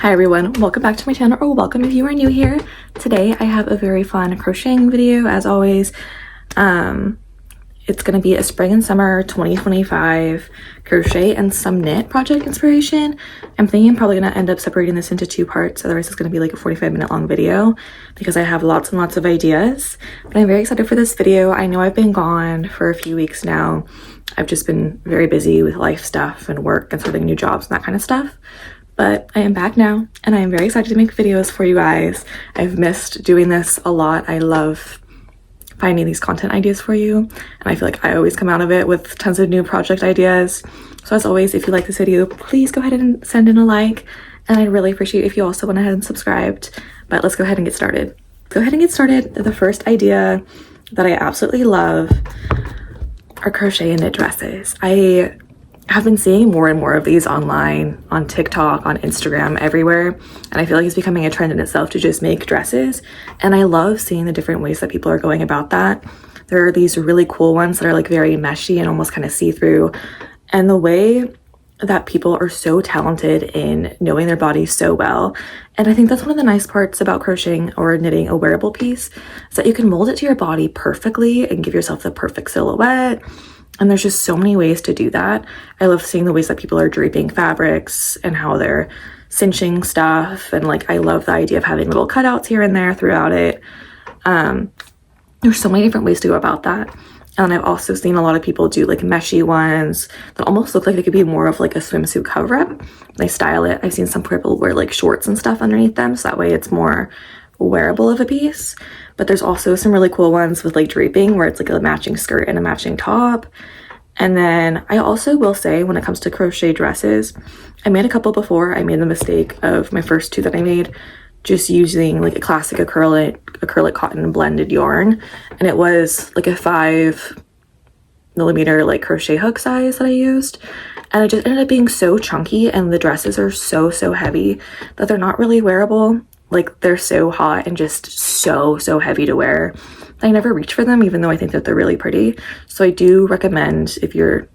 Hi everyone, welcome back to my channel, or welcome if you are new here. Today I have a very fun crocheting video as always. It's gonna be a spring and summer 2025 crochet and some knit project inspiration. I'm thinking I'm probably gonna end up separating this into two parts, otherwise it's gonna be like a 45-minute long video because I have lots and lots of ideas. But I'm very excited for this video. I know I've been gone for a few weeks now. I've just been very busy with life stuff and work and starting new jobs and that kind of stuff. But I am back now and I am very excited to make videos for you guys. I've missed doing this a lot. I love finding these content ideas for you, and I feel like I always come out of it with tons of new project ideas. So as always, if you like this video, please go ahead and send in a like, and I'd really appreciate if you also went ahead and subscribed. But let's go ahead and get started. The first idea that I absolutely love are crochet and knit dresses. I have been seeing more and more of these online, on TikTok, on Instagram, everywhere, and I feel like it's becoming a trend in itself to just make dresses, and I love seeing the different ways that people are going about that. There are these really cool ones that are like very meshy and almost kind of see-through, and the way that people are so talented in knowing their body so well. And I think that's one of the nice parts about crocheting or knitting a wearable piece, is that you can mold it to your body perfectly and give yourself the perfect silhouette. And there's just so many ways to do that. I love seeing the ways that people are draping fabrics and how they're cinching stuff. And like, I love the idea of having little cutouts here and there throughout it. There's so many different ways to go about that. And I've also seen a lot of people do like meshy ones that almost look like they could be more of like a swimsuit cover-up. They style it. I've seen some people wear like shorts and stuff underneath them, so that way it's more wearable of a piece. But there's also some really cool ones with like draping where it's like a matching skirt and a matching top. And then I also will say, when it comes to crochet dresses, I made a couple before. I made the mistake of my first two that I made just using like a classic acrylic cotton blended yarn, and it was like a 5mm like crochet hook size that I used, and it just ended up being so chunky, and the dresses are so heavy that they're not really wearable. Like, they're so hot and just so heavy to wear. I never reach for them, even though I think that they're really pretty. So I do recommend, if you're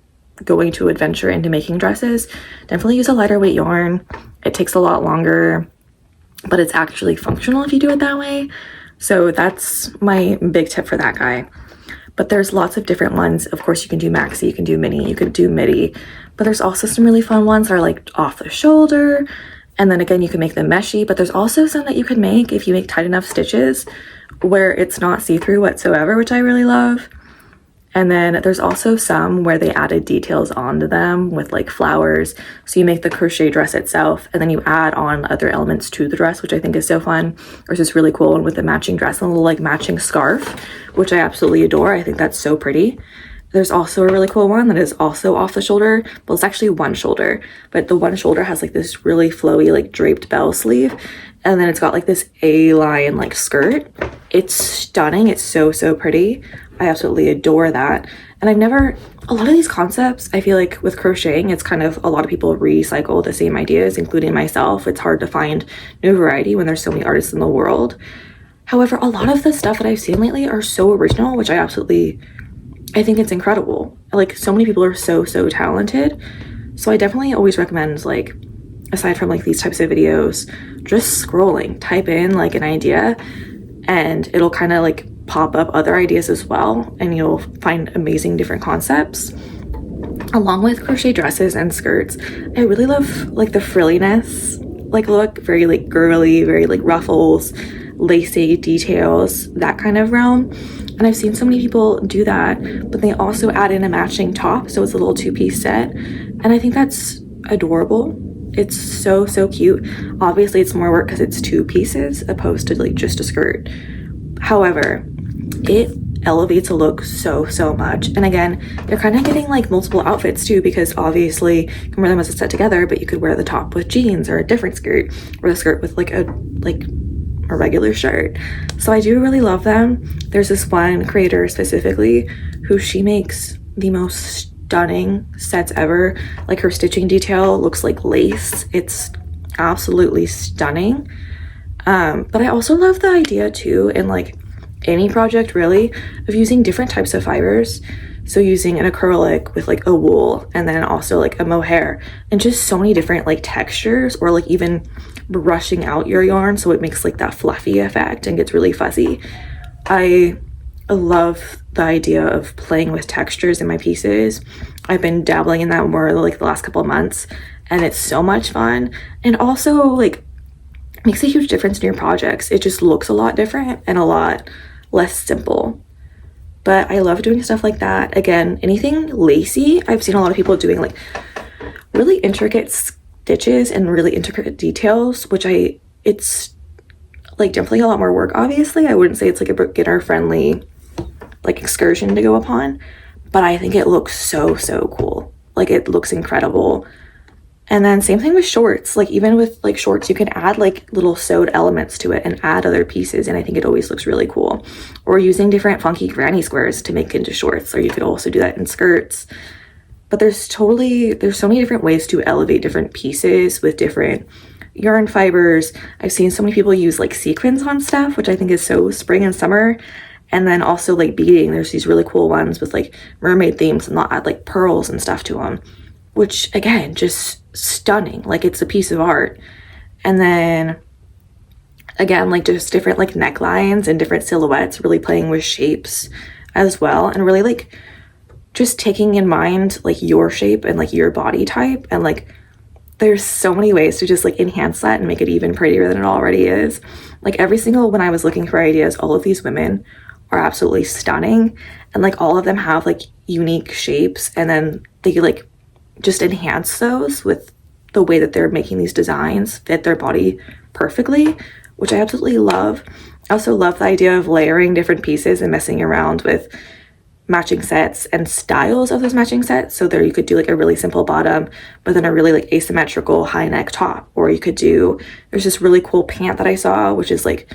going to adventure into making dresses, definitely use a lighter weight yarn. It takes a lot longer, but it's actually functional if you do it that way. So that's my big tip for that guy. But there's lots of different ones. Of course, you can do maxi, you can do mini, you could do midi, but there's also some really fun ones that are like off the shoulder. And then again, you can make them meshy, but there's also some that you can make if you make tight enough stitches where it's not see-through whatsoever, which I really love. And then there's also some where they added details onto them with like flowers. So you make the crochet dress itself, and then you add on other elements to the dress, which I think is so fun. There's this really cool one with a matching dress and a little like matching scarf, which I absolutely adore. I think that's so pretty. There's also a really cool one that is also off the shoulder. Well, it's actually one shoulder, but the one shoulder has like this really flowy, like draped bell sleeve. And then it's got like this A-line like skirt. It's stunning. It's so pretty. I absolutely adore that. And a lot of these concepts, I feel like with crocheting, it's kind of a lot of people recycle the same ideas, including myself. It's hard to find new variety when there's so many artists in the world. However, a lot of the stuff that I've seen lately are so original, which I think it's incredible. Like, so many people are so talented. So I definitely always recommend, like, aside from like these types of videos, just scrolling, type in like an idea, and it'll kind of like pop up other ideas as well, and you'll find amazing different concepts. Along with crochet dresses and skirts, I really love like the frilliness like look, very like girly, very like ruffles, lacy details, that kind of realm. And I've seen so many people do that, but they also add in a matching top, so it's a little two-piece set, and I think that's adorable. It's so cute. Obviously it's more work because it's two pieces opposed to like just a skirt. However, it elevates a look so much. And again, you're kind of getting like multiple outfits too, because obviously you can wear them as a set together, but you could wear the top with jeans or a different skirt, or the skirt with like a regular shirt. So I do really love them. There's this one creator specifically who she makes the most stunning sets ever. Like, her stitching detail looks like lace. It's absolutely stunning. But I also love the idea too, in like any project really, of using different types of fibers. So using an acrylic with like a wool, and then also like a mohair, and just so many different like textures, or like even brushing out your yarn so it makes like that fluffy effect and gets really fuzzy. I love the idea of playing with textures in my pieces. I've been dabbling in that more like the last couple of months, and it's so much fun, and also like makes a huge difference in your projects. It just looks a lot different and a lot less simple. But I love doing stuff like that. Again, anything lacy, I've seen a lot of people doing like really intricate stitches and really intricate details, which it's like definitely a lot more work. Obviously, I wouldn't say it's like a beginner friendly like excursion to go upon, but I think it looks so cool. Like it looks incredible. And then same thing with shorts. Like even with like shorts, you can add like little sewed elements to it and add other pieces, and I think it always looks really cool. Or using different funky granny squares to make into shorts, or you could also do that in skirts. But there's so many different ways to elevate different pieces with different yarn fibers. I've seen so many people use like sequins on stuff, which I think is so spring and summer. And then also like beading, there's these really cool ones with like mermaid themes, and they'll add like pearls and stuff to them, which again, just stunning. Like it's a piece of art. And then again, like just different like necklines and different silhouettes, really playing with shapes as well, and really like just taking in mind like your shape and like your body type. And like there's so many ways to just like enhance that and make it even prettier than it already is. Like when I was looking for ideas, all of these women are absolutely stunning, and like all of them have like unique shapes, and then they like just enhance those with the way that they're making these designs fit their body perfectly, which I absolutely love. I also love the idea of layering different pieces and messing around with matching sets and styles of those matching sets. So there you could do like a really simple bottom, but then a really like asymmetrical high neck top. Or you could do, there's this really cool pant that I saw, which is like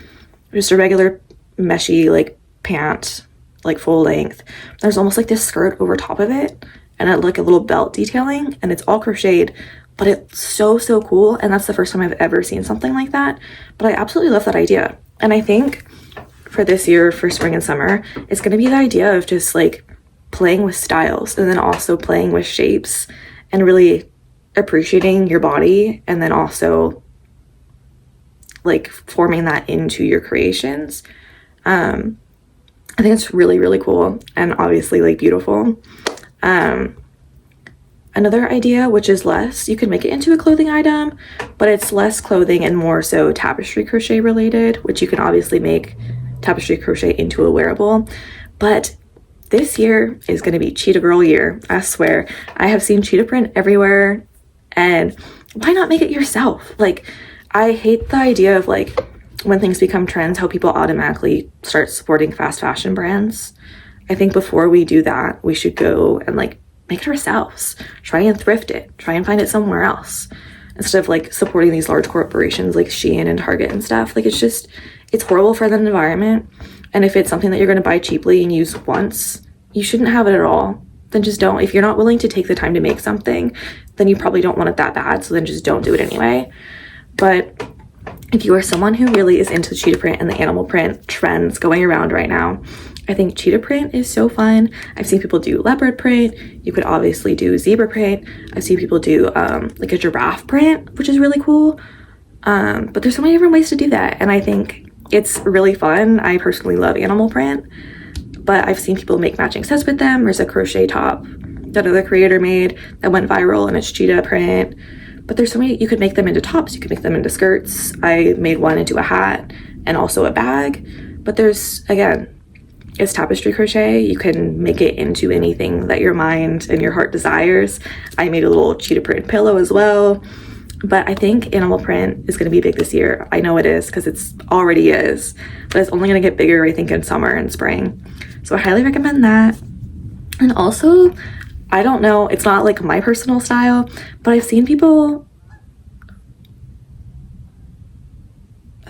just a regular meshy like pant, like full length. There's almost like this skirt over top of it, and like a little belt detailing, and it's all crocheted, but it's so cool. And that's the first time I've ever seen something like that. But I absolutely love that idea. And I think for this year, for spring and summer, it's going to be the idea of just like playing with styles, and then also playing with shapes, and really appreciating your body, and then also like forming that into your creations. I think it's really cool, and obviously like beautiful. Another idea, which is less, you could make it into a clothing item, but it's less clothing and more so tapestry crochet related, which you can obviously make tapestry crochet into a wearable. But this year is going to be cheetah girl year. I swear, I have seen cheetah print everywhere, and why not make it yourself? Like, I hate the idea of like when things become trends, how people automatically start supporting fast fashion brands. I think before we do that, we should go and like make it ourselves. Try and thrift it. Try and find it somewhere else, instead of like supporting these large corporations like Shein and Target and stuff. Like it's horrible for the environment. And if it's something that you're going to buy cheaply and use once, you shouldn't have it at all. Then just don't. If you're not willing to take the time to make something, then you probably don't want it that bad. So then just don't do it anyway. But if you are someone who really is into cheetah print and the animal print trends going around right now, I think cheetah print is so fun. I've seen people do leopard print. You could obviously do zebra print. I've seen people do like a giraffe print, which is really cool. But there's so many different ways to do that, and I think it's really fun. I personally love animal print, but I've seen people make matching sets with them. There's a crochet top that another creator made that went viral, and it's cheetah print. But there's so many, you could make them into tops, you could make them into skirts. I made one into a hat and also a bag. But there's, again, it's tapestry crochet. You can make it into anything that your mind and your heart desires. I made a little cheetah print pillow as well. But I think animal print is going to be big this year. I know it is, because it's already is. But it's only going to get bigger, I think, in summer and spring. So I highly recommend that. And also, I don't know, it's not like my personal style, but I've seen people,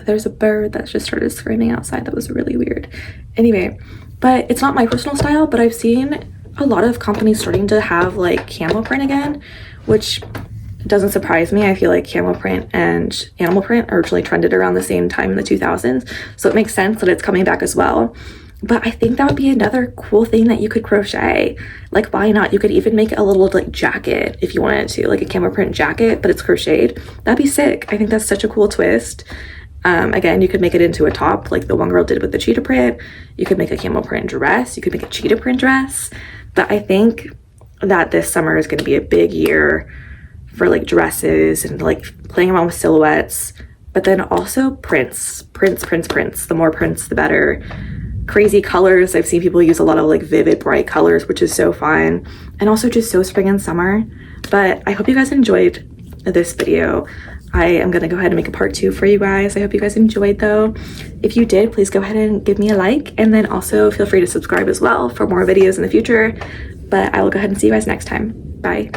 there's a bird that just started screaming outside. That was really weird. Anyway, but it's not my personal style, but I've seen a lot of companies starting to have like camo print again, which doesn't surprise me. I feel like camo print and animal print originally trended around the same time in the 2000s. So it makes sense that it's coming back as well. But I think that would be another cool thing that you could crochet. Like, why not? You could even make a little like jacket if you wanted to, like a camel print jacket, but it's crocheted. That'd be sick. I think that's such a cool twist. Again, you could make it into a top like the one girl did with the cheetah print. You could make a camel print dress. You could make a cheetah print dress. But I think that this summer is going to be a big year for like dresses and like playing around with silhouettes, but then also prints. The more prints, the better. Crazy colors. I've seen people use a lot of like vivid, bright colors, which is so fun, and also just so spring and summer. But I hope you guys enjoyed this video. I am gonna go ahead and make a part 2 for you guys. I hope you guys enjoyed though. If you did, please go ahead and give me a like, and then also feel free to subscribe as well for more videos in the future. But I will go ahead and see you guys next time. Bye.